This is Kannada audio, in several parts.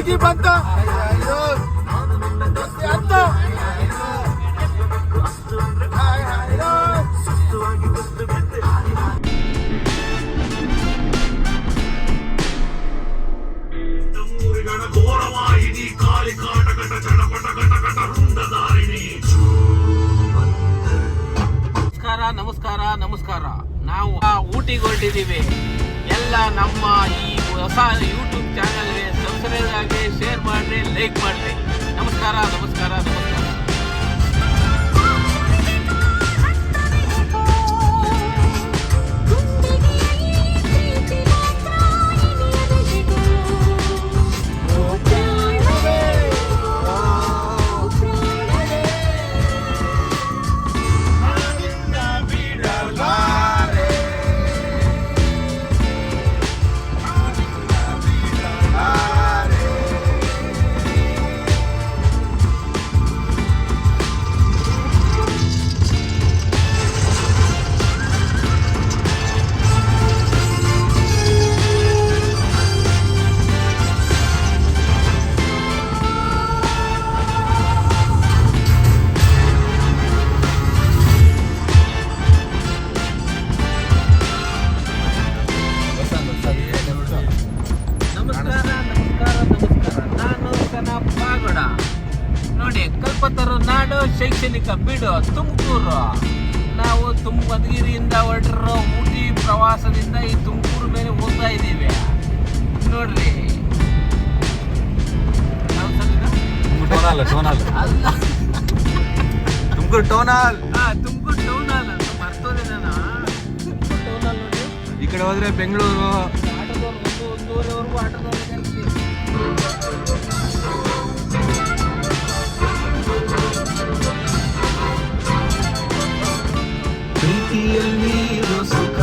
ಹುಡುಗಿ ಬಂತ ನಮಸ್ಕಾರ. ನಾವು ಊಟಿಗೆ ಹೊರಟಿದ್ದೀವಿ. ಎಲ್ಲ ನಮ್ಮ ಈ ಹೊಸ ಯೂಟ್ಯೂಬ್ ಚಾನಲ್ಗೆ ಸಬ್ಸ್ಕ್ರೈಬ್ ಆಗಿ, ಶೇರ್ ಮಾಡ್ರಿ, ಲೈಕ್ ಮಾಡ್ರಿ. ನಮಸ್ಕಾರ. ನೋಡಿ, ಕಲ್ಪತರು ನಾಡು, ಶೈಕ್ಷಣಿಕ ಬೀಡು ತುಮಕೂರು. ನಾವು ಮಧುಗಿರಿಯಿಂದ ಹೊರಟಿರೋ ಊಟಿ ಪ್ರವಾಸದಿಂದ ಈ ತುಮಕೂರು ಮೇಲೆ ಹೋಗ್ತಾ ಇದ್ದೀವಿ. ನೋಡ್ರಿ, ತುಮಕೂರು ಟೌನಾಲ್ ಅಂತ ಬರ್ತದೆ. ನಾನು ತುಮಕೂರು ಟೌನಾಲ್ ನೋಡಿ, ಈ ಕಡೆ ಹೋದ್ರೆ ಬೆಂಗಳೂರು. ಆಟೋದವ್ರು ಒಂದೂವರೆವರೆಗೂ ಆಟೋದವ್ರು ಪ್ರೀತಿಯಲ್ಲಿ ಸುಖ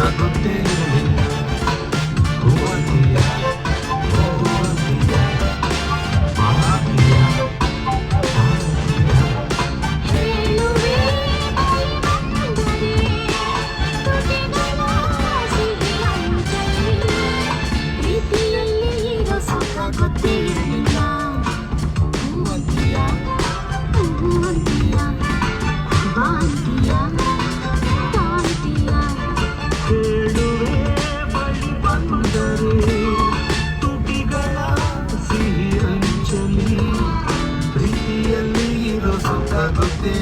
ಗೊತ್ತೇ ಇರಲಿಲ್ಲ. ಪ್ರೀತಿಯಲ್ಲಿ ಇರೋ ಸುಖ ಗೊತ್ತೇ